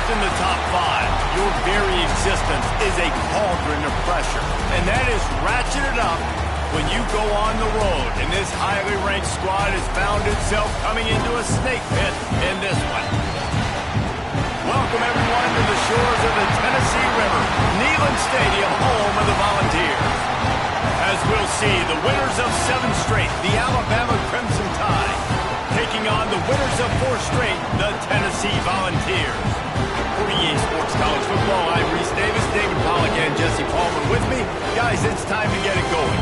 in the top five, your very existence is a cauldron of pressure. And that is ratcheted up when you go on the road. And this highly ranked squad has found itself coming into a snake pit in this one. Welcome, everyone, to the shores of the Tennessee River, Neyland Stadium, home of the Volunteers. As we'll see, the winners of 7 straight, the Alabama Crimson Tide, taking on the winners of 4 straight, the Tennessee Volunteers. For EA Sports College Football, I'm Reese Davis, David Pollack, and Jesse Palmer with me. Guys, it's time to get it going.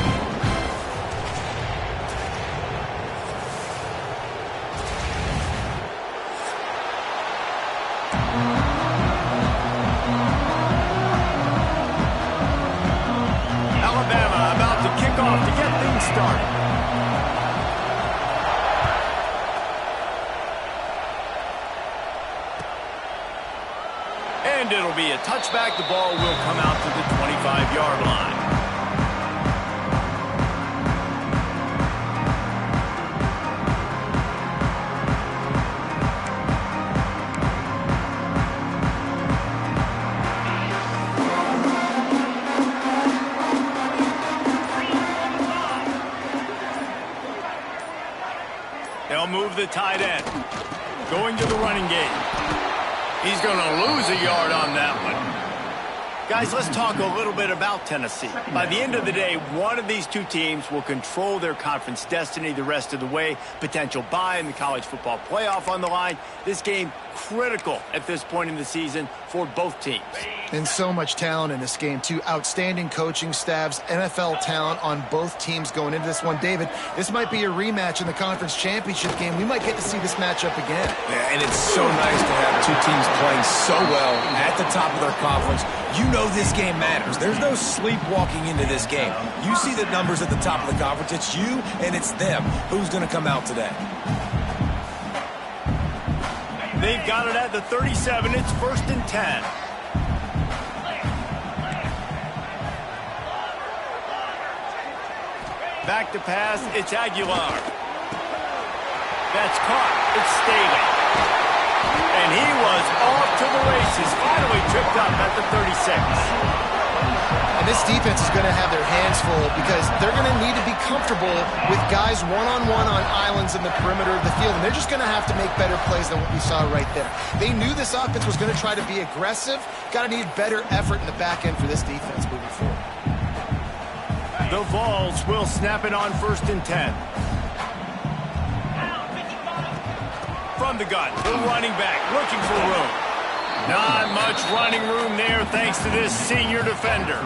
Alabama about to kick off to get things started. And it'll be a touchback. The ball will come out to the 25-yard line. They'll move the tight end. Going to the running game. He's going to lose a yard on that one. Guys, let's talk a little bit about Tennessee. By the end of the day, one of these two teams will control their conference destiny the rest of the way. Potential bye in the college football playoff on the line. This game critical at this point in the season for both teams. And so much talent in this game, too. Outstanding coaching staffs, NFL talent on both teams going into this one. David, this might be a rematch in the conference championship game. We might get to see this matchup again. Yeah, and it's so nice to have two teams playing so well at the top of their conference. You know this game matters. There's no sleepwalking into this game. You see the numbers at the top of the conference. It's you and it's them. Who's going to come out today? They've got it at the 37. It's 1st and 10. Back to pass. It's Aguilar. That's caught. It's Staley. And he was off to the races. Finally tripped up at the 36. And this defense is going to have their hands full because they're going to need to be comfortable with guys one-on-one on islands in the perimeter of the field. And they're just going to have to make better plays than what we saw right there. They knew this offense was going to try to be aggressive. Got to need better effort in the back end for this defense moving forward. The Vols will snap it on 1st and 10. From the gun, the running back looking for room. Not much running room there thanks to this senior defender.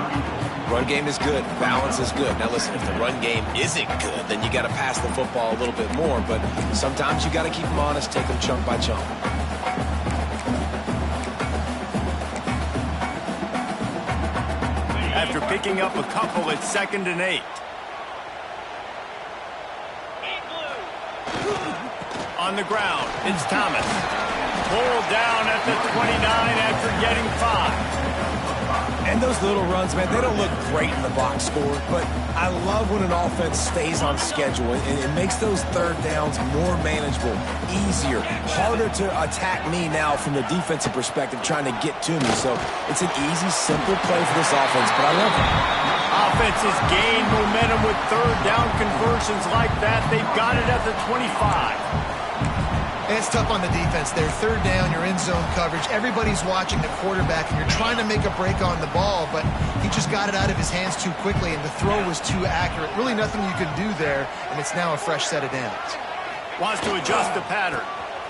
Run game is good. Balance is good. Now listen, if the run game isn't good, then you got to pass the football a little bit more. But sometimes you got to keep them honest, take them chunk by chunk. After picking up a couple, it's 2nd and 8. On the ground, it's Thomas. Pulled down at the 29 after getting 5. And those little runs, man, they don't look great in the box score, but I love when an offense stays on schedule and it makes those 3rd downs more manageable, easier, harder to attack me now from the defensive perspective trying to get to me. So it's an easy, simple play for this offense, but I love it. Offenses gain momentum with 3rd down conversions like that. They've got it at the 25. And it's tough on the defense there. 3rd down, you're in zone coverage. Everybody's watching the quarterback, and you're trying to make a break on the ball, but he just got it out of his hands too quickly, and the throw was too accurate. Really nothing you could do there, and it's now a fresh set of downs. Wants to adjust the pattern.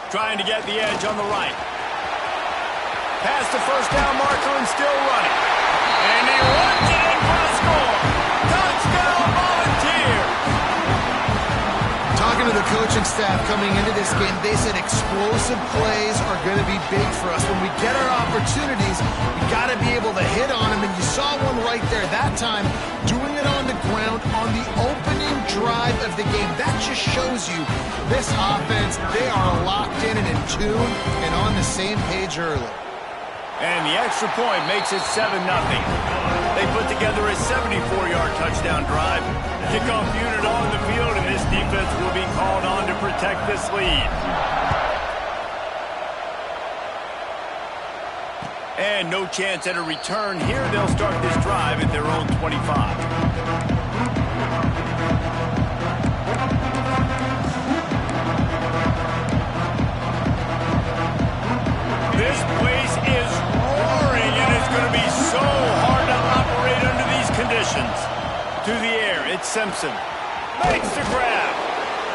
Trying to get the edge on the right. Pass the 1st down marker and still running. And he runs it in for the score. Touchdown, Volunteers! Talking to the coaching staff coming into this game, they said explosive plays are going to be big for us. When we get our opportunities, we got to be able to hit on them. And you saw one right there that time, doing it on the ground on the opening drive of the game. That just shows you this offense, they are locked in and in tune and on the same page early. And the extra point makes it 7-0. They put together a 74-yard touchdown drive. Kickoff unit on the field, and this defense will be called on to protect this lead. And no chance at a return here. They'll start this drive at their own 25. This place is roaring, and it's going to be so hard to operate under these conditions. To the air, it's Simpson. Makes the grab.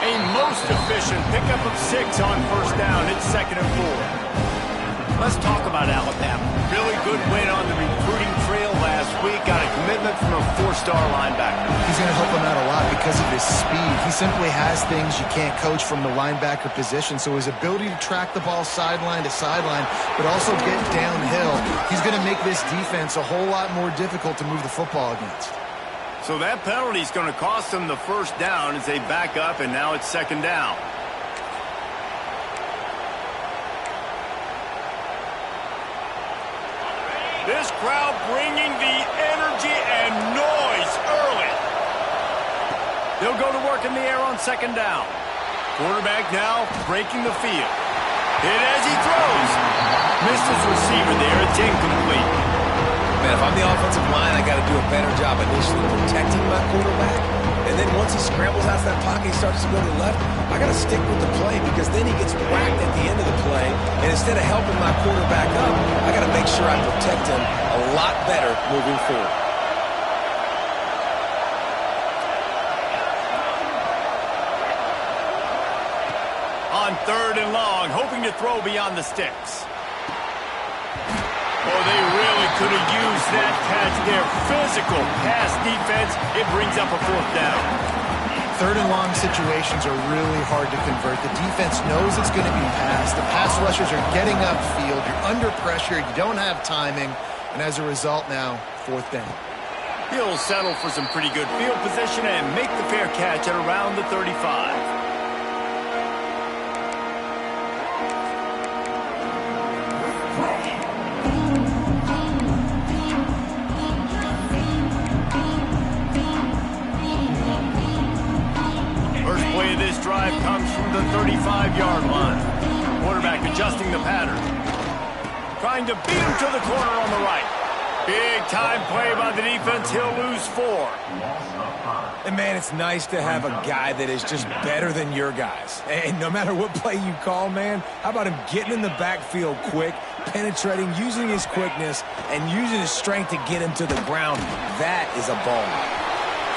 A most efficient pickup of 6 on first down. It's 2nd and 4. Let's talk about Alabama. Really good win on the recruiting trail last week. Got a commitment from a 4-star linebacker. He's going to help him out a lot because of his speed. He simply has things you can't coach from the linebacker position. So his ability to track the ball sideline to sideline, but also get downhill, he's going to make this defense a whole lot more difficult to move the football against. So that penalty is going to cost them the first down as they back up, and now it's 2nd down. This crowd bringing the energy and noise early. They'll go to work in the air on 2nd down. Quarterback now breaking the field. Hit as he throws. Missed his receiver there. It's incomplete. Man, if I'm the offensive line, I got to do a better job initially protecting my quarterback. And then once he scrambles out of that pocket, he starts to go to the left, I got to stick with the play because then he gets whacked at the end of the play. And instead of helping my quarterback up, I got to make sure I protect him a lot better moving forward. On 3rd and long, hoping to throw beyond the sticks. Oh, they really could have used that catch there. Physical pass defense. It brings up a 4th down. 3rd and long situations are really hard to convert. The defense knows it's going to be passed. The pass rushers are getting upfield. You're under pressure. You don't have timing. And as a result now, 4th down. He'll settle for some pretty good field position and make the fair catch at around the 35. This drive comes from the 35-yard line. Quarterback adjusting the pattern. Trying to beat him to the corner on the right. Big time play by the defense. He'll lose 4. And, man, it's nice to have a guy that is just better than your guys. And no matter what play you call, man, how about him getting in the backfield quick, penetrating, using his quickness, and using his strength to get him to the ground. That is a ball.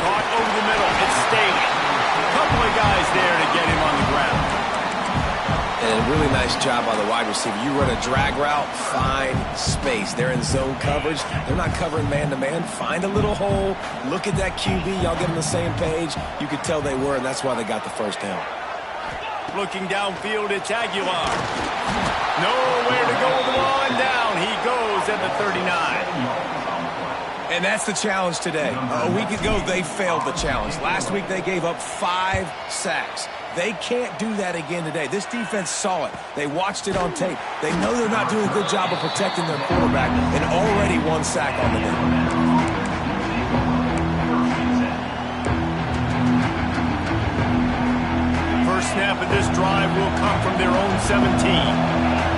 Caught over the middle. It's Staley. A couple of guys there to get him on the ground. And a really nice job by the wide receiver. You run a drag route, find space. They're in zone coverage. They're not covering man-to-man. Find a little hole. Look at that QB. Y'all get on the same page. You could tell they were, and that's why they got the first down. Looking downfield, it's Aguilar. Nowhere to go with the ball, and down he goes at the 39. And that's the challenge today. A week ago, they failed the challenge. Last week, they gave up 5 sacks. They can't do that again today. This defense saw it. They watched it on tape. They know they're not doing a good job of protecting their quarterback, and already 1 sack on the day. First snap of this drive will come from their own 17.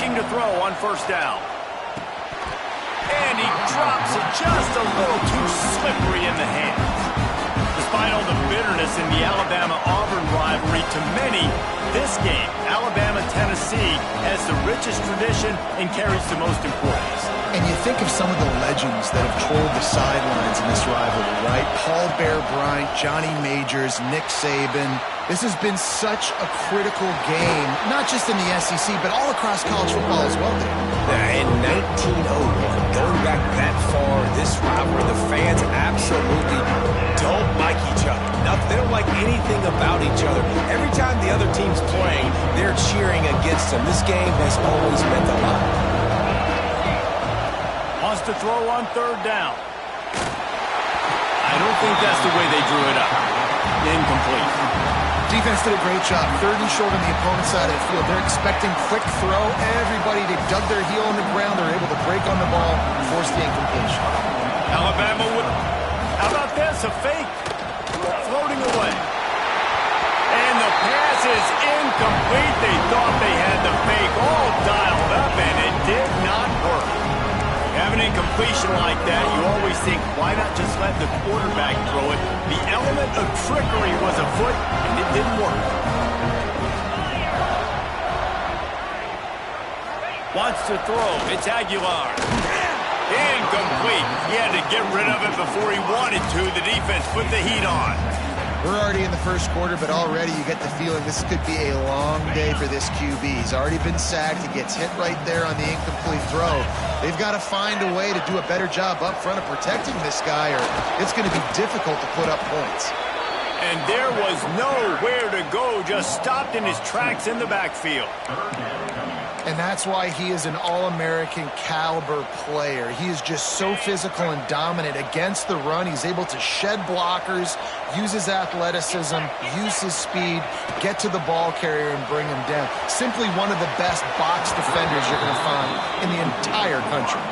To throw on first down. And he drops it just a little too slippery in the hands. Despite all the bitterness in the Alabama-Auburn rivalry, to many, this game, Alabama-Tennessee, has the richest tradition and carries the most importance. And you think of some of the legends that have trolled the sidelines in this rivalry, right? Paul Bear Bryant, Johnny Majors, Nick Saban. This has been such a critical game, not just in the SEC, but all across college football as well, Dave. In 1901, going back that far, this rivalry, the fans absolutely don't like each other. They don't like anything about each other. Every time the other team's playing, they're cheering against them. This game has always meant a lot. Wants to throw on 3rd down. I don't think that's the way they drew it up. Incomplete. Defense did a great job. 3rd and short on the opponent's side of the field. They're expecting quick throw. Everybody, they dug their heel on the ground. They're able to break on the ball and force the incompletion. Alabama would... How about this? A fake. Floating away. And the pass is incomplete. situation like that, you always think, why not just let the quarterback throw it? The element of trickery was afoot, and it didn't work. Wants to throw. It's Aguilar. Incomplete. He had to get rid of it before he wanted to. The defense put the heat on. We're already in the first quarter, but already you get the feeling this could be a long day for this QB. He's already been sacked. He gets hit right there on the incomplete throw. They've got to find a way to do a better job up front of protecting this guy, or it's going to be difficult to put up points. And there was nowhere to go, just stopped in his tracks in the backfield. And that's why he is an All-American caliber player. He is just so physical and dominant against the run. He's able to shed blockers, use his athleticism, use his speed, get to the ball carrier and bring him down. Simply one of the best box defenders you're going to find in the entire country.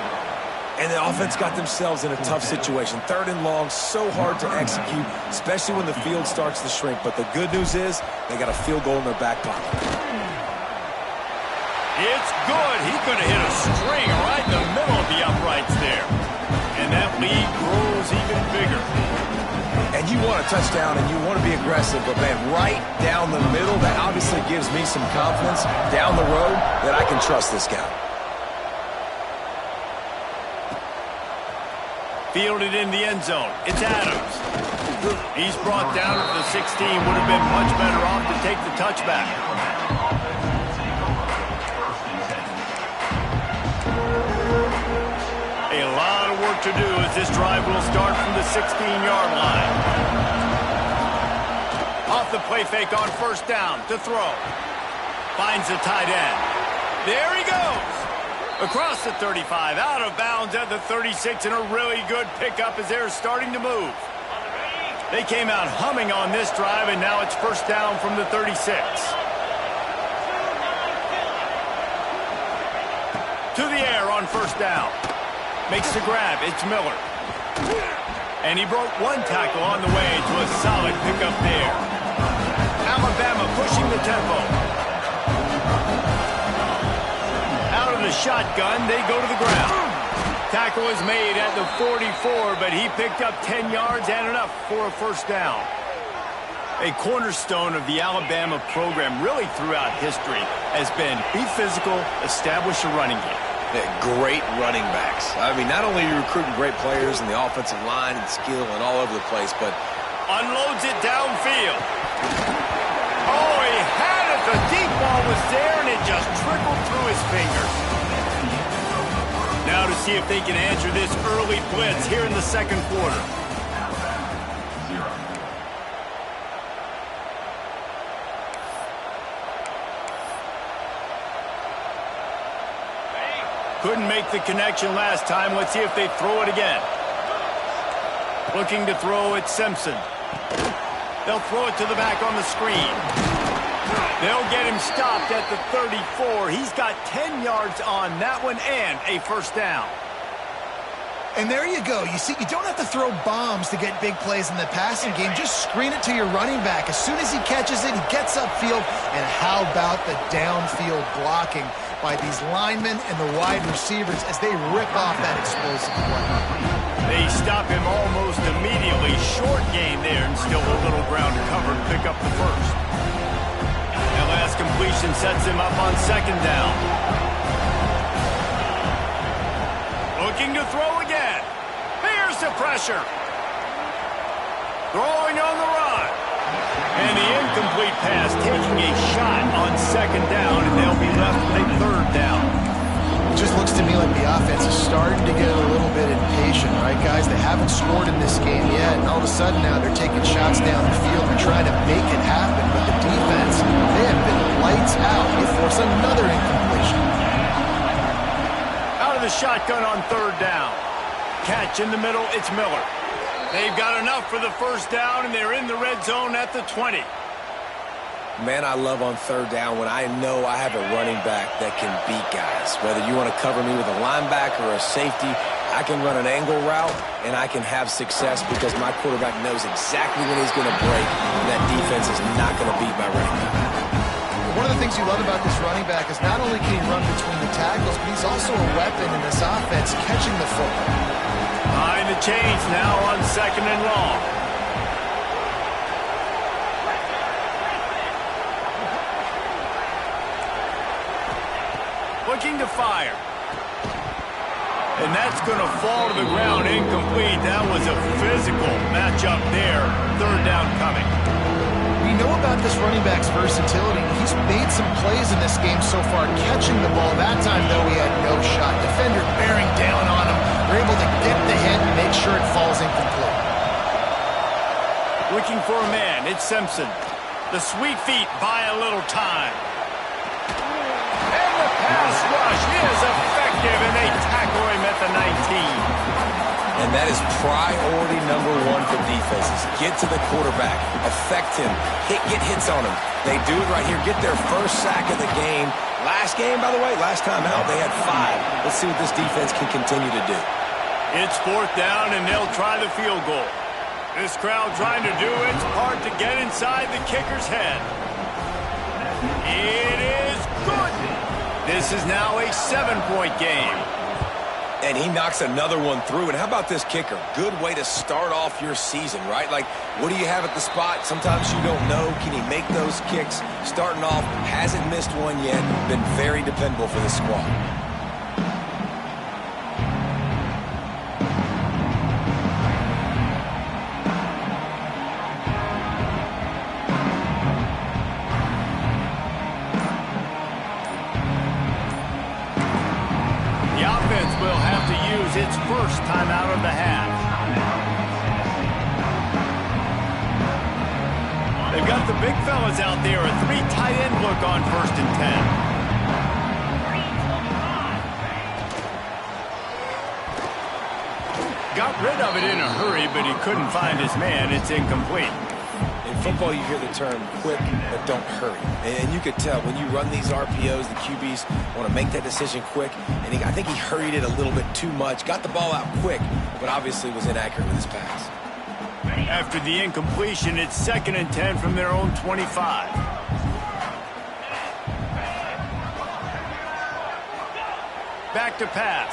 And the offense got themselves in a tough situation. 3rd and long, so hard to execute, especially when the field starts to shrink. But the good news is they got a field goal in their back pocket. It's good. He could have hit a string right in the middle of the uprights there. And that lead grows even bigger. And you want a touchdown and you want to be aggressive, but man, right down the middle, that obviously gives me some confidence down the road that I can trust this guy. Fielded in the end zone. It's Adams. He's brought down to the 16. Would have been much better off to take the touchback. A lot of work to do as this drive will start from the 16-yard line. Off the play fake on first down to throw. Finds the tight end. There he goes. Across the 35, out of bounds at the 36, and a really good pickup as they're starting to move. They came out humming on this drive, and now it's first down from the 36. To the air on first down. Makes the grab. It's Miller. And he broke one tackle on the way to a solid pickup there. Alabama pushing the tempo. Out of the shotgun, they go to the ground. Tackle is made at the 44, but he picked up 10 yards and enough for a first down. A cornerstone of the Alabama program really throughout history has been be physical, establish a running game. Great running backs. I mean, not only are you recruiting great players in the offensive line and skill and all over the place, but unloads it downfield. Oh, he had it. The deep ball was there, and it just trickled through his fingers. Now to see if they can answer this early blitz here in the second quarter. Couldn't make the connection last time. Let's see if they throw it again. Looking to throw it, Simpson. They'll throw it to the back on the screen. They'll get him stopped at the 34. He's got 10 yards on that one and a first down. And there you go. You see, you don't have to throw bombs to get big plays in the passing game. Just screen it to your running back. As soon as he catches it, he gets upfield. And how about the downfield blocking by these linemen and the wide receivers as they rip off that explosive play. They stop him almost immediately. Short gain there and still a little ground to cover to pick up the first. That last completion sets him up on second down. Looking to throw again. Here's the pressure. Throwing on the run. And the incomplete pass taking a shot on second down, and they'll be left with a third down. It just looks to me like the offense is starting to get a little bit impatient, right, guys? They haven't scored in this game yet, and all of a sudden now they're taking shots down the field. They're trying to make it happen, but the defense, they have been lights out. They force another incompletion. Out of the shotgun on third down. Catch in the middle, it's Miller. They've got enough for the first down, and they're in the red zone at the 20. Man, I love on third down when I know I have a running back that can beat guys. Whether you want to cover me with a linebacker or a safety, I can run an angle route, and I can have success because my quarterback knows exactly when he's going to break, and that defense is not going to beat my running back. One of the things you love about this running back is not only can he run between the tackles, but he's also a weapon in this offense catching the football. Behind the chains now on 2nd and long. Looking to fire. And that's going to fall to the ground incomplete. That was a physical matchup there. 3rd down coming. We know about this running back's versatility. He's made some plays in this game so far, catching the ball. That time, though, he had no shot. Defender bearing down on him. They're able to get the hit and make sure it falls incomplete. Looking for a man. It's Simpson. The sweet feet buy a little time. And the pass rush is effective, and they tackle him at the 19. And that is priority number 1 for defenses. Get to the quarterback, affect him, get hits on him. They do it right here, get their first sack of the game. Last game, by the way, last time out, they had 5. Let's see what this defense can continue to do. It's 4th down, and they'll try the field goal. This crowd trying to do its part to get inside the kicker's head. It is good. This is now a 7-point game. And he knocks another one through. And how about this kicker? Good way to start off your season, right? Like, what do you have at the spot? Sometimes you don't know. Can he make those kicks? Starting off, hasn't missed one yet. Been very dependable for this squad. Will have to use its first timeout of the half. They've got the big fellas out there. A 3 tight end look on 1st and 10. Got rid of it in a hurry, but he couldn't find his man. It's incomplete. In football, you hear the term quick, but don't hurry. And you could tell when you run these RPOs, the QBs want to make that decision quick. And I think he hurried it a little bit too much. Got the ball out quick, but obviously was inaccurate with his pass. After the incompletion, it's 2nd and 10 from their own 25. Back to pass.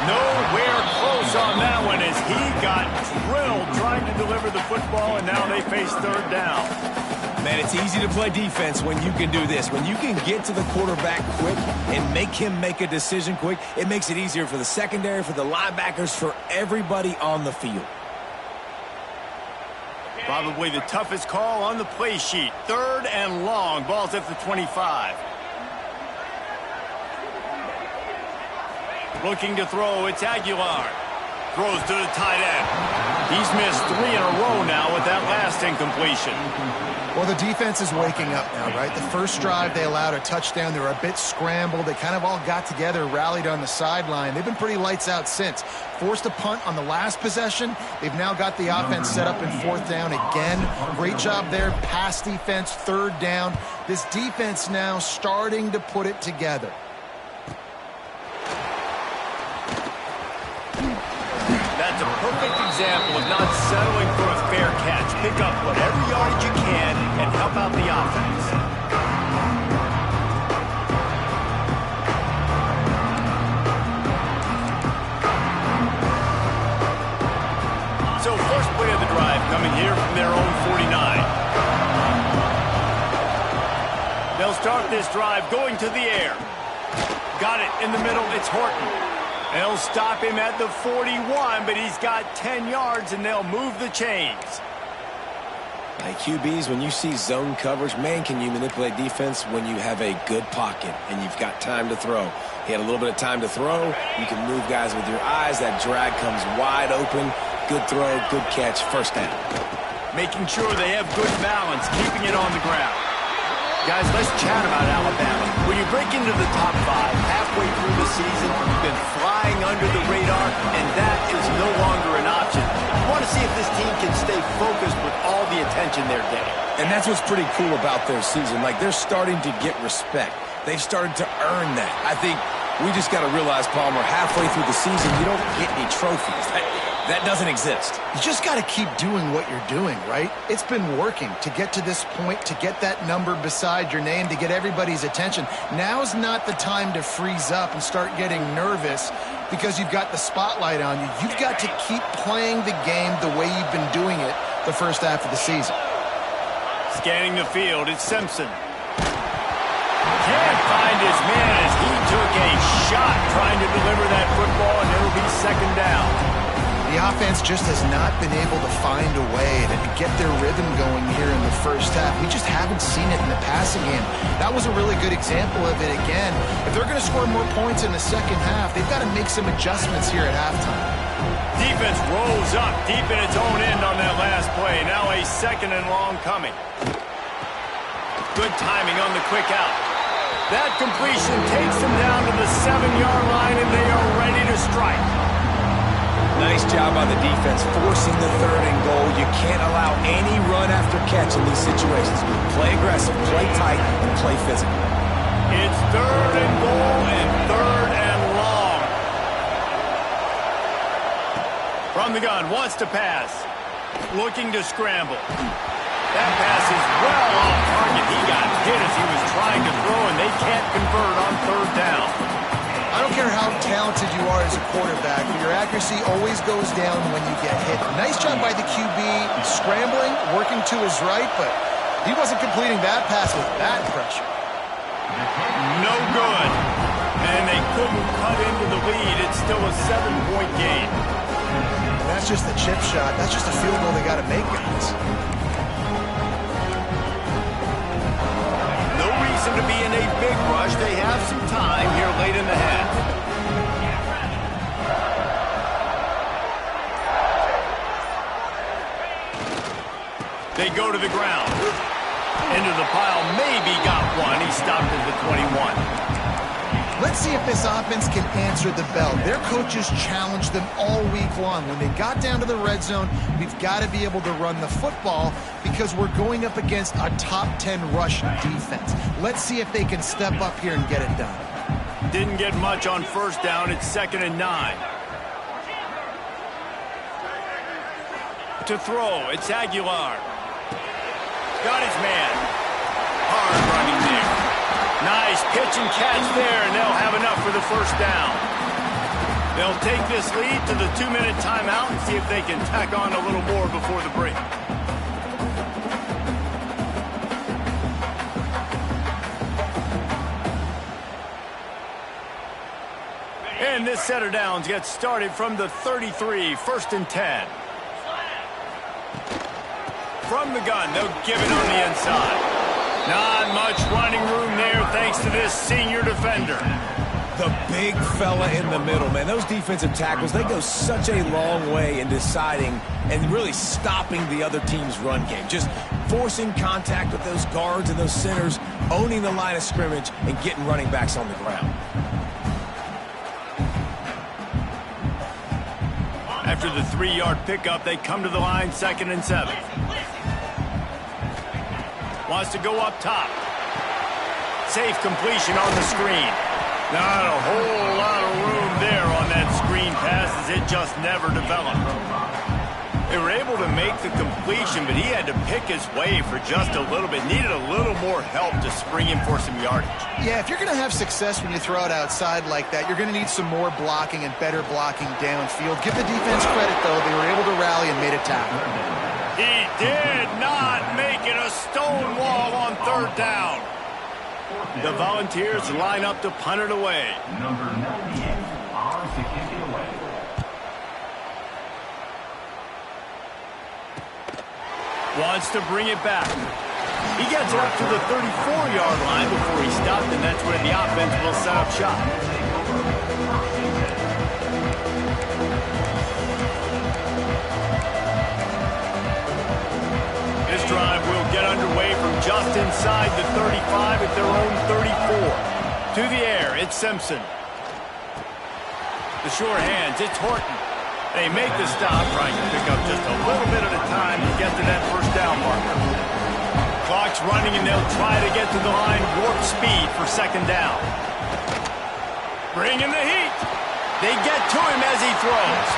Nowhere close on that one as he got drilled trying to deliver the football, and now they face 3rd down. Man, it's easy to play defense when you can do this. When you can get to the quarterback quick and make him make a decision quick, it makes it easier for the secondary, for the linebackers, for everybody on the field. Probably the toughest call on the play sheet. 3rd and long. Ball's at the 25. Looking to throw, it's Aguilar. Throws to the tight end. He's missed 3 in a row now with that last incompletion. Well, the defense is waking up now, right? The first drive, they allowed a touchdown. They were a bit scrambled. They kind of all got together, rallied on the sideline. They've been pretty lights out since. Forced a punt on the last possession. They've now got the offense set up in 4th down again. Great job there. Pass defense, 3rd down. This defense now starting to put it together. That's a perfect example of not settling for a fair catch. Pick up whatever yardage you can and help out the offense. So first play of the drive coming here from their own 49. They'll start this drive going to the air. Got it in the middle. It's Horton. They'll stop him at the 41, but he's got 10 yards, and they'll move the chains. Like QBs, when you see zone coverage, man, can you manipulate defense when you have a good pocket and you've got time to throw. He had a little bit of time to throw. You can move guys with your eyes. That drag comes wide open. Good throw, good catch, 1st down. Making sure they have good balance, keeping it on the ground. Guys, let's chat about Alabama. When you break into the top 5 halfway through the season, you've been flying under the radar, and that is no longer an option. You want to see if this team can stay focused with all the attention they're getting. And that's what's pretty cool about their season. Like, they're starting to get respect. They've started to earn that. I think we just got to realize, Palmer, halfway through the season, you don't get any trophies. That doesn't exist. You just got to keep doing what you're doing, right? It's been working to get to this point, to get that number beside your name, to get everybody's attention. Now's not the time to freeze up and start getting nervous. because you've got the spotlight on you. You've got to keep playing the game the way you've been doing it the first half of the season. Scanning the field, it's Simpson. Can't find his man as he took a shot trying to deliver that football, and it'll be second down. The offense just has not been able to find a way to get their rhythm going here in the first half. We just haven't seen it in the passing game. That was a really good example of it again. If they're going to score more points in the second half, they've got to make some adjustments here at halftime. Defense rolls up deep in its own end on that last play. Now a second and long coming. Good timing on the quick out. That completion takes them down to the 7-yard line, and they are ready to strike. Nice job by the defense forcing the third and goal. You can't allow any run after catch in these situations. Play aggressive, play tight, and play physical. It's third and goal and third and long. From the gun, wants to pass. Looking to scramble. That pass is well off target. He got hit as he was trying to throw, and they can't convert on third down. I don't care how talented you are as a quarterback, but your accuracy always goes down when you get hit. Nice job by the QB, scrambling, working to his right, but he wasn't completing that pass with that pressure. No good. And they couldn't cut into the lead. It's still a 7-point game. And that's just the chip shot. That's just a field goal they got to make, guys. No reason to be in a big rush. They have some time here late in the half. They go to the ground. Into the pile. Maybe got one. He stopped at the 21. Let's see if this offense can answer the bell. Their coaches challenged them all week long. When they got down to the red zone, we've got to be able to run the football because we're going up against a top 10 rush defense. Let's see if they can step up here and get it done. Didn't get much on first down. It's 2nd and 9. To throw, it's Aguilar. Got his man. Hard running there. Nice pitch and catch there, and they'll have enough for the first down. They'll take this lead to the 2-minute timeout and see if they can tack on a little more before the break. And this set of downs gets started from the 33, 1st and 10. From the gun, they'll give it on the inside. Not much running room there thanks to this senior defender. The big fella in the middle, man. Those defensive tackles, they go such a long way in deciding and really stopping the other team's run game. Just forcing contact with those guards and those centers, owning the line of scrimmage, and getting running backs on the ground. After the 3-yard pickup, they come to the line 2nd and 7. Wants to go up top. Safe completion on the screen. Not a whole lot of room there on that screen pass as it just never developed. They were able to make the completion, but he had to pick his way for just a little bit. Needed a little more help to spring him for some yardage. Yeah, if you're going to have success when you throw it outside like that, you're going to need some more blocking and better blocking downfield. Give the defense credit, though. They were able to rally and made a tackle. He did not make it a stone wall on third down. The Volunteers line up to punt it away. Number 98 on to kick it away. Wants to bring it back. He gets it up to the 34-yard line before he stopped, and that's where the offense will set up shop. This drive will get underway from just inside the 35 at their own 34. To the air, it's Simpson. The sure hands, it's Horton. They make the stop, trying to pick up just a little bit at a time to get to that first down marker. Clock's running, and they'll try to get to the line warp speed for 2nd down. Bringing the heat. They get to him as he throws.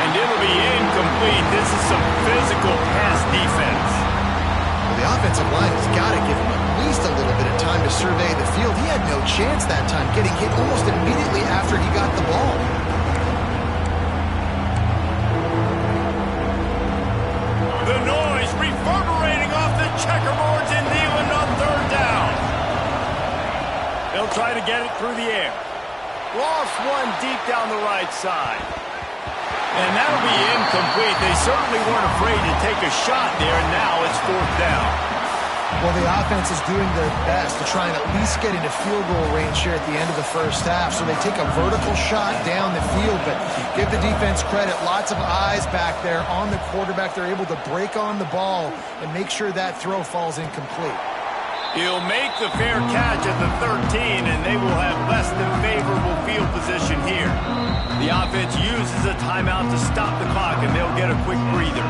And it'll be incomplete. This is some physical pass defense. Well, the offensive line has got to give him at least a little bit of time to survey the field. He had no chance that time, getting hit almost immediately after he got the ball. get it through the air. Lost one deep down the right side. And that'll be incomplete. They certainly weren't afraid to take a shot there, and now it's 4th down. Well, the offense is doing their best to try and at least get into field goal range here at the end of the first half. So they take a vertical shot down the field, but give the defense credit. Lots of eyes back there on the quarterback. They're able to break on the ball and make sure that throw falls incomplete. He'll make the fair catch at the 13, and they will have less than favorable field position here. The offense uses a timeout to stop the clock, and they'll get a quick breather.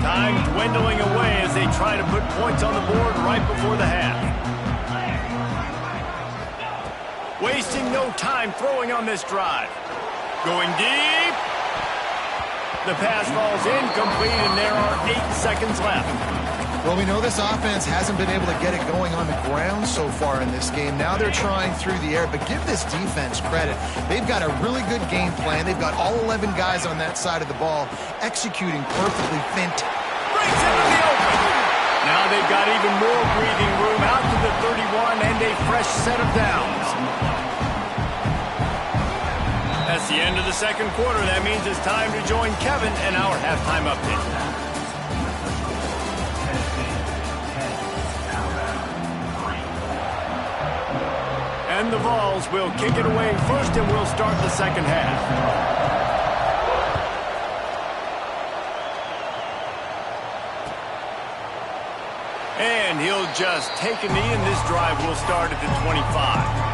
Time dwindling away as they try to put points on the board right before the half. Wasting no time throwing on this drive. Going deep. The pass falls incomplete, and there are 8 seconds left. Well, we know this offense hasn't been able to get it going on the ground so far in this game. Now they're trying through the air, but give this defense credit. They've got a really good game plan. They've got all 11 guys on that side of the ball executing perfectly. Breaks into the open. Now they've got even more breathing room out to the 31 and a fresh set of downs. That's the end of the second quarter. That means it's time to join Kevin in our halftime update. And the Vols will kick it away first, and we'll start the second half. And he'll just take a knee, and this drive will start at the 25.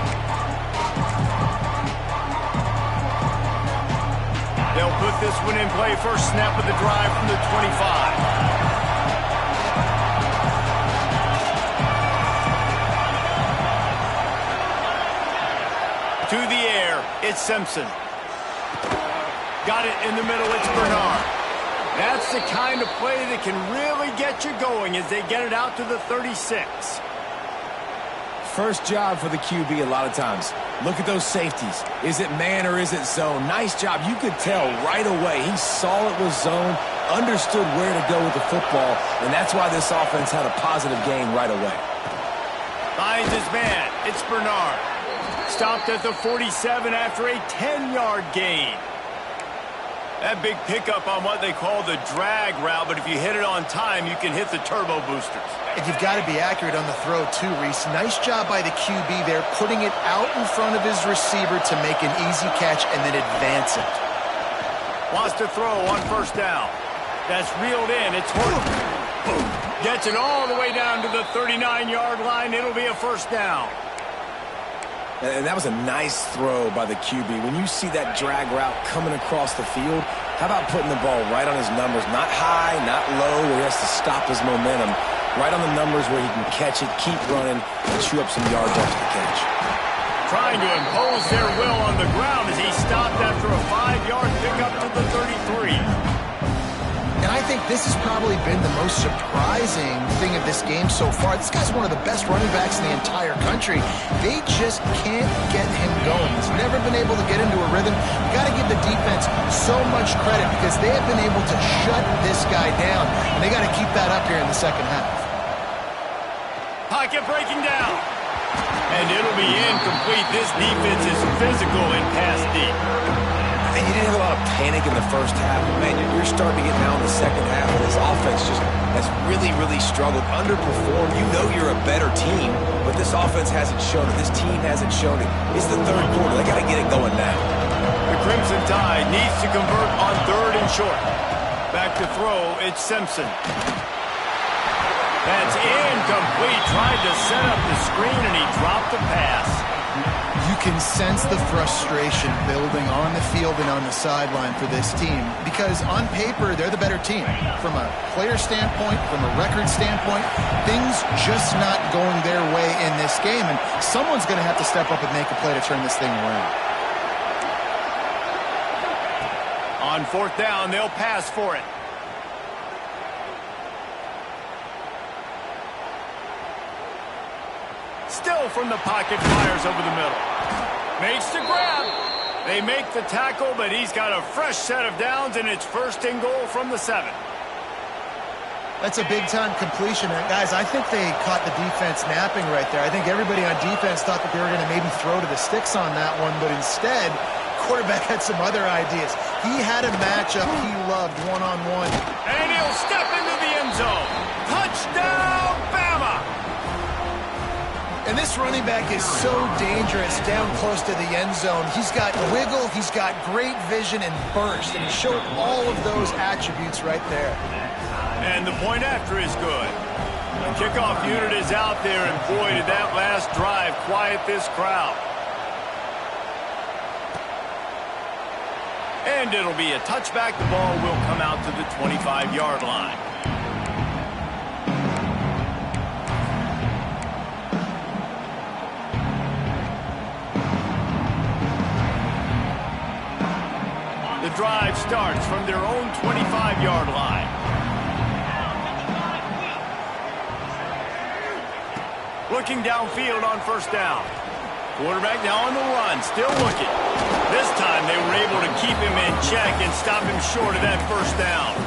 They'll put this one in play. First snap of the drive from the 25. To the air, it's Simpson. Got it in the middle, it's Bernard. That's the kind of play that can really get you going as they get it out to the 36. First job for the QB a lot of times. Look at those safeties. Is it man or is it zone? Nice job. You could tell right away. He saw it was zone, understood where to go with the football, and that's why this offense had a positive gain right away. Finds his man. It's Bernard. Stopped at the 47 after a 10-yard gain. That big pickup on what they call the drag route, but if you hit it on time, you can hit the turbo boosters. And you've got to be accurate on the throw too, Reese. Nice job by the QB there, putting it out in front of his receiver to make an easy catch and then advance it. Wants to throw on first down. That's reeled in. It's Horton. Gets it all the way down to the 39-yard line. It'll be a first down. And that was a nice throw by the QB. When you see that drag route coming across the field, how about putting the ball right on his numbers? Not high, not low, where he has to stop his momentum. Right on the numbers where he can catch it, keep running, and chew up some yards after the catch. Trying to impose their will on the ground as he stopped after a 5-yard pickup to the 33. And I think this has probably been the most surprising thing of this game so far. This guy's one of the best running backs in the entire country. They just can't get him going. He's never been able to get into a rhythm. You got to give the defense so much credit because they have been able to shut this guy down. And they got to keep that up here in the second half. Pocket breaking down. And it'll be incomplete. This defense is physical and pass deep. And you didn't have a lot of panic in the first half. Man, you're starting to get now in the second half, and this offense just has really, really struggled, underperformed. You know you're a better team, but this offense hasn't shown it. This team hasn't shown it. It's the third quarter. They got to get it going now. The Crimson Tide needs to convert on 3rd and short. Back to throw, it's Simpson. That's incomplete. Tried to set up the screen, and he dropped the pass. You can sense the frustration building on the field and on the sideline for this team because on paper, they're the better team. From a player standpoint, from a record standpoint, things just not going their way in this game, and someone's going to have to step up and make a play to turn this thing around. On 4th down, they'll pass for it. Still from the pocket, fires over the middle. Makes the grab. They make the tackle, but he's got a fresh set of downs, and it's 1st and goal from the 7. That's a big-time completion. And guys, I think they caught the defense napping right there. I think everybody on defense thought that they were going to maybe throw to the sticks on that one, but instead, quarterback had some other ideas. He had a matchup he loved one-on-one. And he'll step into the end zone. Touchdown, Bama! And this running back is so dangerous down close to the end zone. He's got wiggle, he's got great vision and burst, and he showed all of those attributes right there. And the point after is good. The kickoff unit is out there, and boy, did that last drive quiet this crowd. And it'll be a touchback. The ball will come out to the 25-yard line. The drive starts from their own 25-yard line. Looking downfield on first down. Quarterback now on the run, still looking. This time they were able to keep him in check and stop him short of that first down.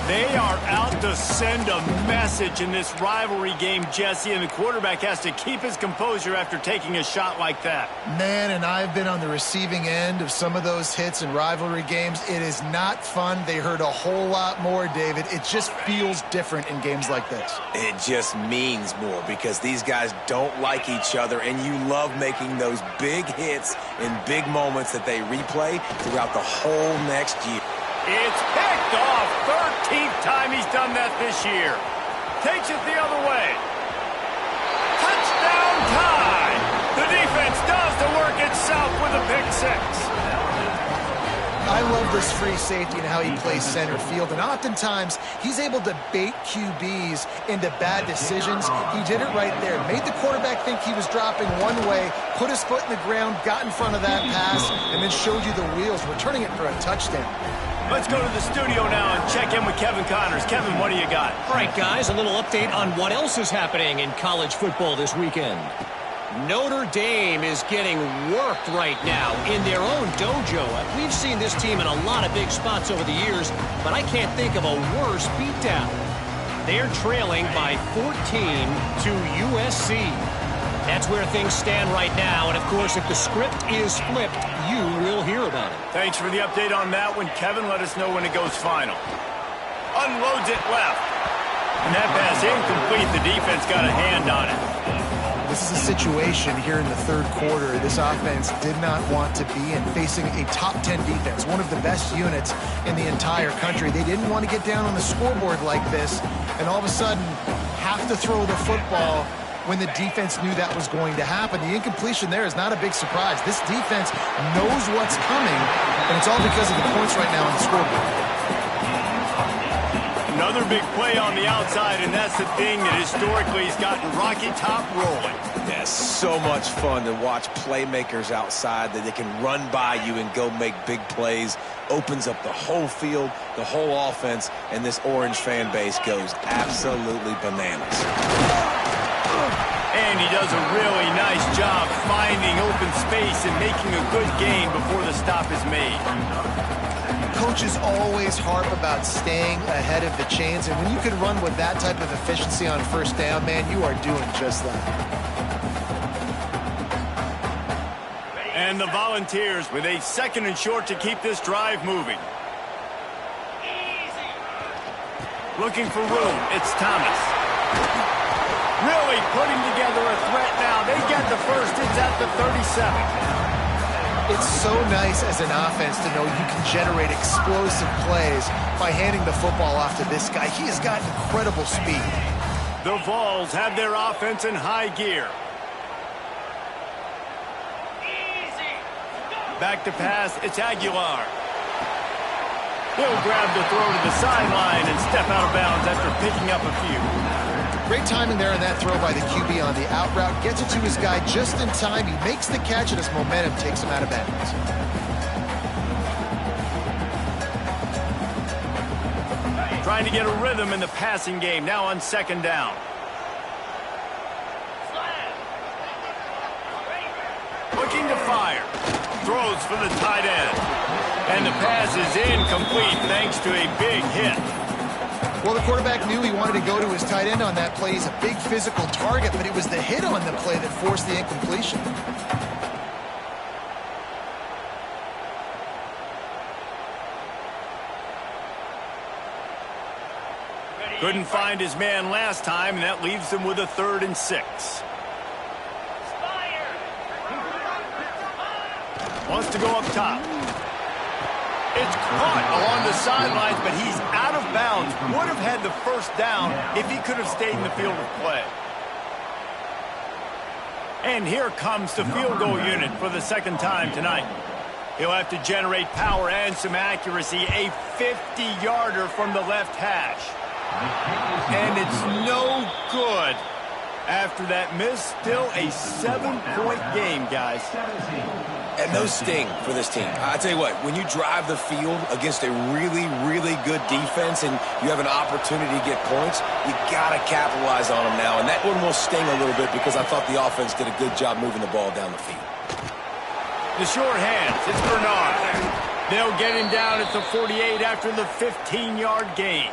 They are out to send a message in this rivalry game, Jesse, and the quarterback has to keep his composure after taking a shot like that. Man, and I've been on the receiving end of some of those hits in rivalry games. It is not fun. They hurt a whole lot more, David. It just feels different in games like this. It just means more because these guys don't like each other, and you love making those big hits in big moments that they replay throughout the whole next year. It's picked off. 13th time he's done that this year. Takes it the other way. Touchdown tie. The defense does the work itself with a pick six. I love this free safety and how he plays center field, and oftentimes he's able to bait QBs into bad decisions. He did it right there. Made the quarterback think he was dropping one way, put his foot in the ground, got in front of that pass, and then showed you the wheels, returning it for a touchdown. Let's go to the studio now and check in with Kevin Connors. Kevin, what do you got? All right, guys, a little update on what else is happening in college football this weekend. Notre Dame is getting worked right now in their own dojo. We've seen this team in a lot of big spots over the years, but I can't think of a worse beatdown. They're trailing by 14 to USC. That's where things stand right now, and of course, if the script is flipped, you will hear about it. Thanks for the update on that one, Kevin. Let us know when it goes final. Unloads it left. And that pass incomplete. The defense got a hand on it. This is a situation here in the third quarter this offense did not want to be in, facing a top 10 defense, one of the best units in the entire country. They didn't want to get down on the scoreboard like this, and all of a sudden have to throw the football when the defense knew that was going to happen. The incompletion there is not a big surprise. This defense knows what's coming, and it's all because of the points right now on the scoreboard. Another big play on the outside, and that's the thing that historically has gotten Rocky Top rolling. Yeah, so much fun to watch playmakers outside that they can run by you and go make big plays. Opens up the whole field, the whole offense, and this Orange fan base goes absolutely bananas. And he does a really nice job finding open space and making a good gain before the stop is made. Coaches always harp about staying ahead of the chains, and when you can run with that type of efficiency on first down, man, you are doing just that. And the Volunteers with a 2nd and short to keep this drive moving. Looking for room, it's Thomas. Really putting together a threat now. They get the first. It's at the 37. It's so nice as an offense to know you can generate explosive plays by handing the football off to this guy. He has got incredible speed. The Vols have their offense in high gear. Back to pass. It's Aguilar. He'll grab the throw to the sideline and step out of bounds after picking up a few. Great timing there in that throw by the QB on the out route. Gets it to his guy just in time. He makes the catch, and his momentum takes him out of bounds. Trying to get a rhythm in the passing game. Now on 2nd down. Looking to fire. Throws for the tight end. And the pass is incomplete thanks to a big hit. Well, the quarterback knew he wanted to go to his tight end on that play. He's a big physical target, but it was the hit on the play that forced the incompletion. Couldn't find his man last time, and that leaves him with a 3rd and 6. Wants to go up top. It's caught along the sidelines, but he's out of bounds. Would have had the first down if he could have stayed in the field of play. And here comes the field goal unit for the 2nd time tonight. He'll have to generate power and some accuracy. A 50-yarder from the left hash. And it's no good. After that miss, still a 7-point game, guys. And those sting for this team. I tell you what, when you drive the field against a really, really good defense and you have an opportunity to get points, you got to capitalize on them now. And that one will sting a little bit because I thought the offense did a good job moving the ball down the field. The short hands, it's Bernard. They'll get him down at the 48 after the 15-yard gain.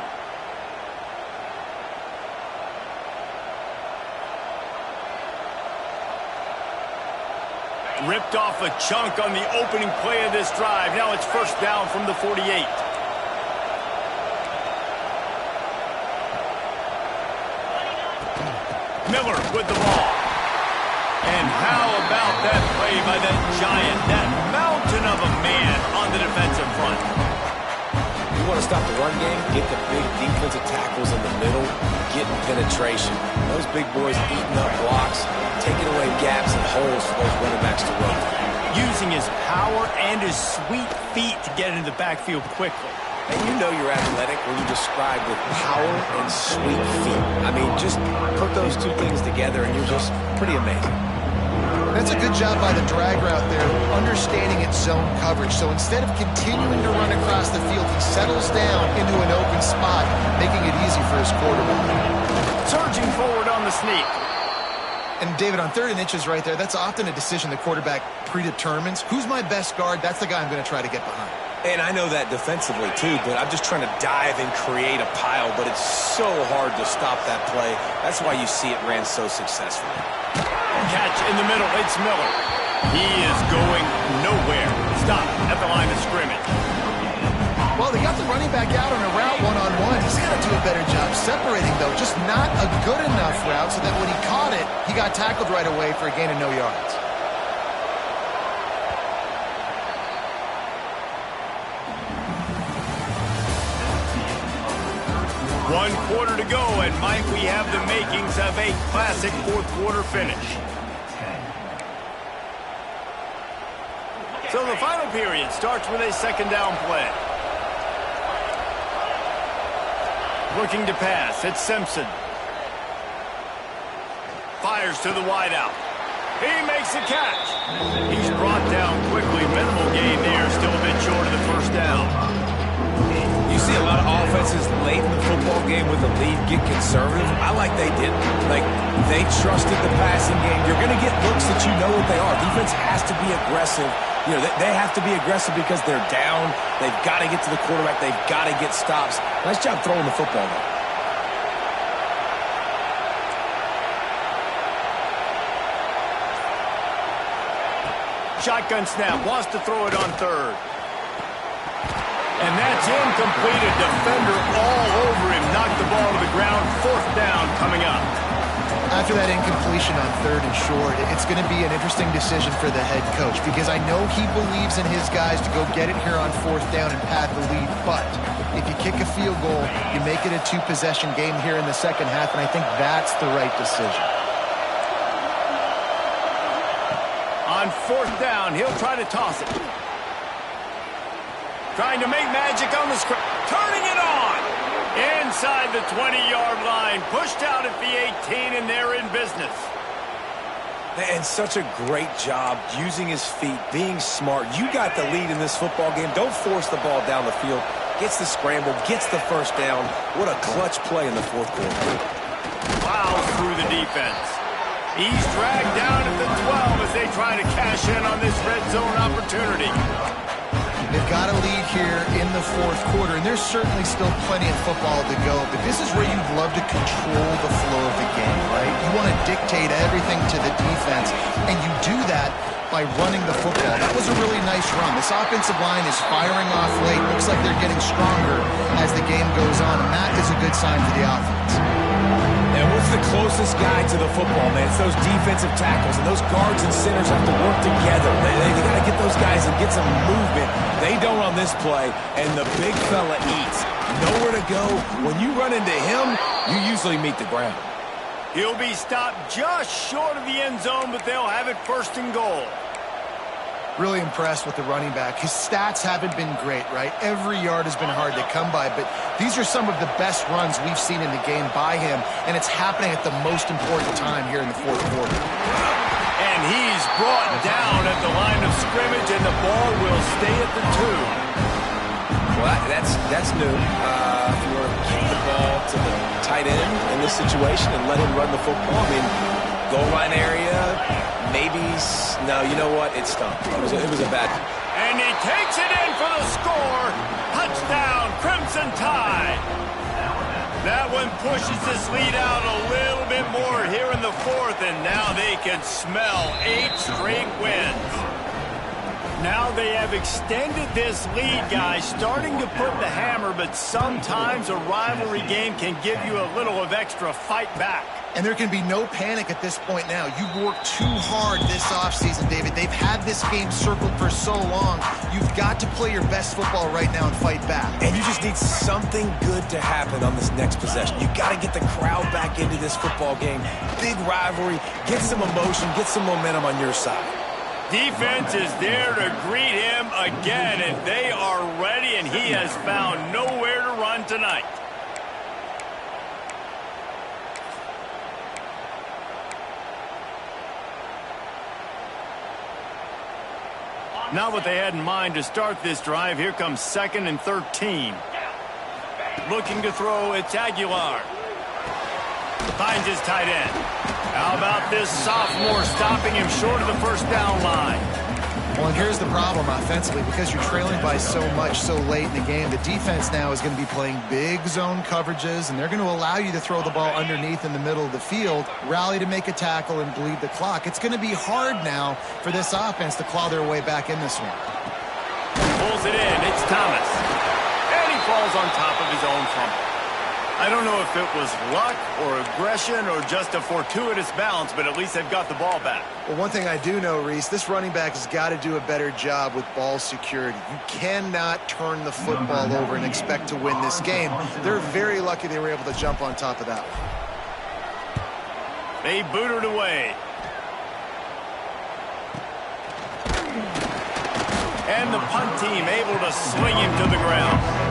Ripped off a chunk on the opening play of this drive. Now it's 1st down from the 48. Miller with the ball. And how about that play by that giant, that mountain of a man on the defensive front? You want to stop the run game, get the big defensive tackles in the middle, getting penetration. Those big boys eating up blocks, taking away gaps and holes for those running backs to run. Using his power and his sweet feet to get into the backfield quickly. And you know you're athletic when you describe with power and sweet feet. I mean, just put those two things together and you're just pretty amazing. That's a good job by the drag route there, understanding its zone coverage. So instead of continuing to run across the field, he settles down into an open spot, making it easy for his quarterback. Surging forward on the sneak. And David, on 3rd and inches right there, that's often a decision the quarterback predetermines. Who's my best guard? That's the guy I'm going to try to get behind. And I know that defensively too, but I'm just trying to dive and create a pile, but it's so hard to stop that play. That's why you see it ran so successfully. Catch in the middle, it's Miller. He is going nowhere. Stop at the line of scrimmage. Well, they got the running back out on a route one-on-one. He's got to do a better job separating, though. Just not a good enough route so that when he caught it, he got tackled right away for a gain of no yards. One quarter to go, and might we have the makings of a classic 4th quarter finish. So the final period starts with a 2nd down play. Looking to pass, it's Simpson. Fires to the wideout. He makes the catch. He's brought down quickly. Minimal gain there, still a bit short of the 1st down. You see a lot of offenses late in the football game with the lead get conservative. I like they didn't. Like, they trusted the passing game. You're going to get looks that you know what they are. Defense has to be aggressive. You know, they have to be aggressive because they're down. They've got to get to the quarterback. They've got to get stops. Nice job throwing the football, though. Shotgun snap, wants to throw it on 3rd. And that's incomplete. A defender all over him. Knocked the ball to the ground. 4th down coming up. After that incompletion on 3rd and short, it's going to be an interesting decision for the head coach because I know he believes in his guys to go get it here on 4th down and pad the lead. But if you kick a field goal, you make it a 2-possession game here in the 2nd half, and I think that's the right decision. On 4th down, he'll try to toss it. Trying to make magic on the screen. Turning it on. Inside the 20-yard line. Pushed out at the 18, and they're in business. And such a great job using his feet, being smart. You got the lead in this football game. Don't force the ball down the field. Gets the scramble, gets the 1st down. What a clutch play in the 4th quarter. Plows through the defense. He's dragged down at the 12 as they try to cash in on this red zone opportunity. They've got a lead here in the fourth quarter, and there's certainly still plenty of football to go, but this is where you'd love to control the flow of the game, right? You want to dictate everything to the defense, and you do that by running the football. That was a really nice run. This offensive line is firing off late. Looks like they're getting stronger as the game goes on, and that is a good sign for the offense. And what's the closest guy to the football, man? It's those defensive tackles, and those guards and centers have to work together. They got to get those guys and get some movement. They don't on this play, and the big fella eats. Nowhere to go. When you run into him, you usually meet the ground. He'll be stopped just short of the end zone, but they'll have it first and goal. Really impressed with the running back. His stats haven't been great, right? Every yard has been hard to come by, but these are some of the best runs we've seen in the game by him, and it's happening at the most important time here in the fourth quarter. And he's brought down at the line of scrimmage, and the ball will stay at the 2. Well, that's new. If you want to keep the ball to the tight end in this situation and let him run the football, I mean, goal line area, maybe. No, you know what? It stunk. It was a bad. And he takes it in for the score. Touchdown, Crimson Tide. That one pushes this lead out a little bit more here in the fourth, and now they can smell 8 straight wins. Now they have extended this lead, guys, starting to put the hammer, but sometimes a rivalry game can give you a little of extra fight back. And there can be no panic at this point now. You've worked too hard this offseason, David. They've had this game circled for so long. You've got to play your best football right now and fight back. And you just need something good to happen on this next possession. You got to get the crowd back into this football game. Big rivalry. Get some emotion. Get some momentum on your side. Defense is there to greet him again, and they are ready, and he has found nowhere to run tonight. Not what they had in mind to start this drive. Here comes 2nd and 13. Looking to throw, it's Aguilar. Finds his tight end. How about this sophomore stopping him short of the first down line? Well, and here's the problem offensively. Because you're trailing by so much so late in the game, the defense now is going to be playing big zone coverages, and they're going to allow you to throw the ball underneath in the middle of the field, rally to make a tackle, and bleed the clock. It's going to be hard now for this offense to claw their way back in this one. Pulls it in. It's Thomas. And he falls on top of his own fumble. I don't know if it was luck or aggression or just a fortuitous bounce, but at least they've got the ball back. Well, one thing I do know, Reese, this running back has got to do a better job with ball security. You cannot turn the football over and expect to win this game. They're very lucky they were able to jump on top of that one. They boot it away. And the punt team able to swing him to the ground.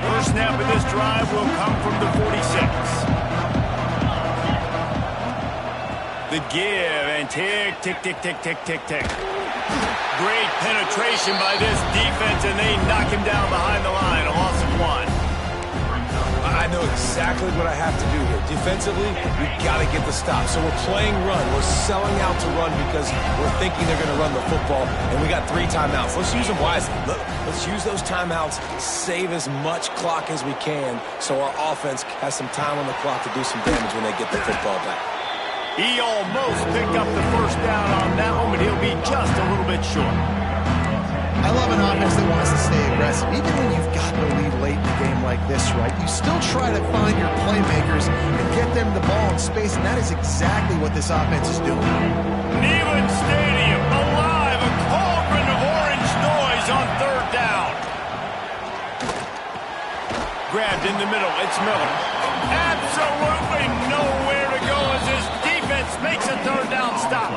First snap of this drive will come from the 46. The give and tick, tick, tick, tick, tick, tick, tick. Great penetration by this defense, and they knock him down behind the line. A loss of 1. I know exactly what I have to do here. Defensively, we've got to get the stop. So we're playing run. We're selling out to run because we're thinking they're going to run the football, and we got 3 timeouts. Let's use them wisely. Let's use those timeouts, save as much clock as we can so our offense has some time on the clock to do some damage when they get the football back. He almost picked up the first down on that one, but he'll be just a little bit short. I love an offense that wants to stay aggressive. Even when you've got the lead late in the game like this, right, you still try to find your playmakers and get them the ball in space, and that is exactly what this offense is doing. Neyland Stadium, alive, a cauldron of orange noise on 3rd down. Grabbed in the middle, it's Miller. Absolutely nowhere to go as his defense makes a 3rd down stop.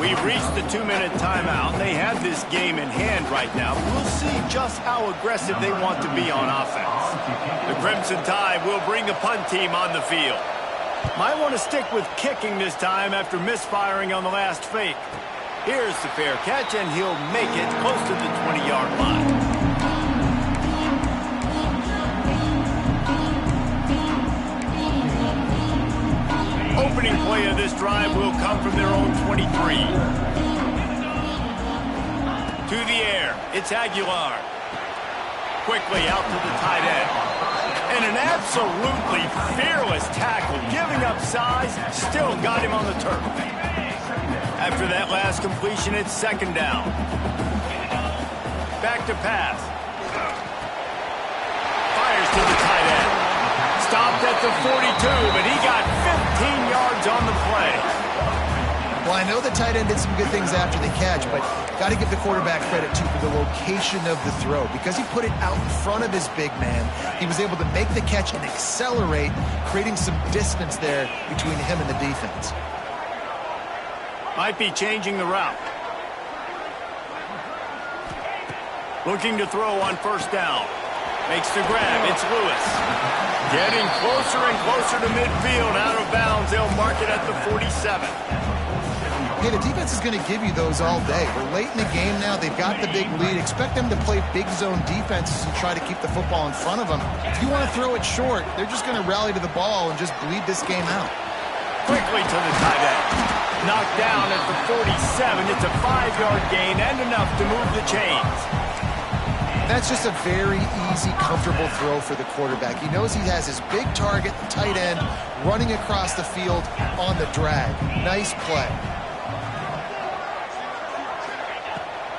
We've reached the 2-minute timeout. They have this game in hand right now. We'll see just how aggressive they want to be on offense. The Crimson Tide will bring the punt team on the field. Might want to stick with kicking this time after misfiring on the last fake. Here's the fair catch, and he'll make it close to the 20-yard line. opening play of this drive will come from their own 23. To the air, it's Aguilar. Quickly out to the tight end. And an absolutely fearless tackle, giving up size, still got him on the turf. After that last completion, it's second down. Back to pass. Fires to the tight end. Stopped at the 42, but he got 15 yards on the play. Well, I know the tight end did some good things after the catch, but got to give the quarterback credit, too, for the location of the throw. Because he put it out in front of his big man, he was able to make the catch and accelerate, creating some distance there between him and the defense. Might be changing the route. Looking to throw on first down. Makes the grab. It's Lewis. Getting closer and closer to midfield. Out of bounds. They'll mark it at the 47. Hey, the defense is going to give you those all day. We're late in the game now. They've got the big lead. Expect them to play big zone defenses and try to keep the football in front of them. If you want to throw it short, they're just going to rally to the ball and just bleed this game out. Quickly to the tight end. Knocked down at the 47. It's a 5-yard gain and enough to move the chains. That's just a very easy, comfortable throw for the quarterback. He knows he has his big target, the tight end, running across the field on the drag. Nice play.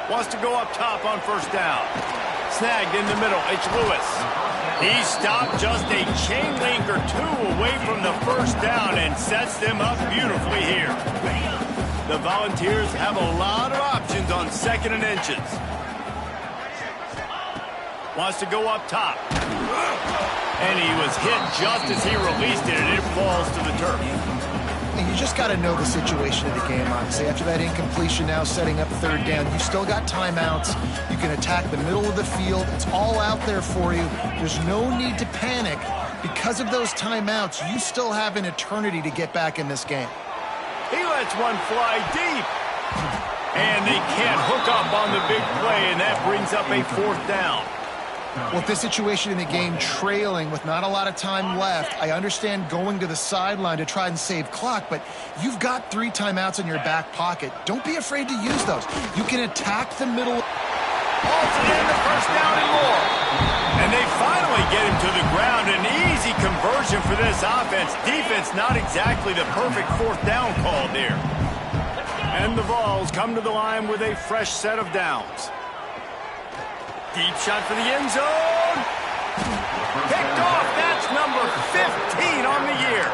Wants to go up top on first down. Snagged in the middle. It's Lewis. He stopped just a chain link or two away from the first down and sets them up beautifully here. The Volunteers have a lot of options on second and inches. Wants to go up top. And he was hit just as he released it, and it falls to the turf. And you just got to know the situation of the game, honestly. After that incompletion now setting up third down, you still got timeouts. You can attack the middle of the field. It's all out there for you. There's no need to panic. Because of those timeouts, you still have an eternity to get back in this game. He lets one fly deep. And they can't hook up on the big play, and that brings up a fourth down. Well, with this situation in the game trailing with not a lot of time left, I understand going to the sideline to try and save clock, but you've got 3 timeouts in your back pocket. Don't be afraid to use those. You can attack the middle. Hauls it in, the first down and more. And they finally get him to the ground. An easy conversion for this offense. Defense not exactly the perfect fourth down call there. And the Vols come to the line with a fresh set of downs. Deep shot for the end zone. Picked off. That's number 15 on the year.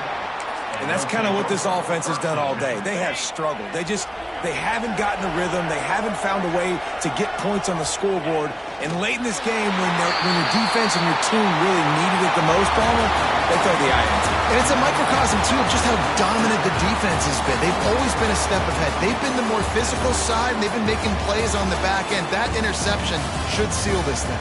And that's kind of what this offense has done all day. They have struggled. They haven't gotten a rhythm. They haven't found a way to get points on the scoreboard. And late in this game, when your defense and your team really needed it the most, Palmer, they throw the eye into it. And it's a microcosm, too, of just how dominant the defense has been. They've always been a step ahead. They've been the more physical side, and they've been making plays on the back end. That interception should seal this thing.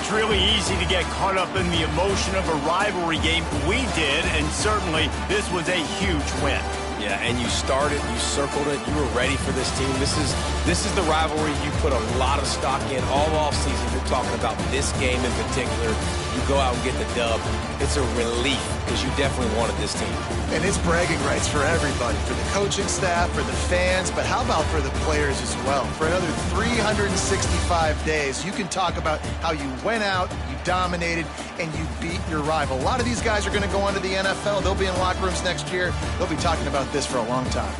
It's really easy to get caught up in the emotion of a rivalry game. We did, and certainly this was a huge win. Yeah, and you started, you circled it, you were ready for this team. This is the rivalry you put a lot of stock in all offseason. You're talking about this game in particular. You go out and get the dub. It's a relief because you definitely wanted this team. And it's bragging rights for everybody, for the coaching staff, for the fans, but how about for the players as well? For another 365 days, you can talk about how you went out, you dominated, and you beat your rival. A lot of these guys are going to go on to the NFL. They'll be in locker rooms next year. They'll be talking about this for a long time.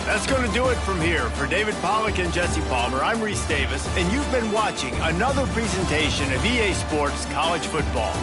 That's going to do it from here. For David Pollack and Jesse Palmer, I'm Reese Davis, and you've been watching another presentation of EA Sports College Football.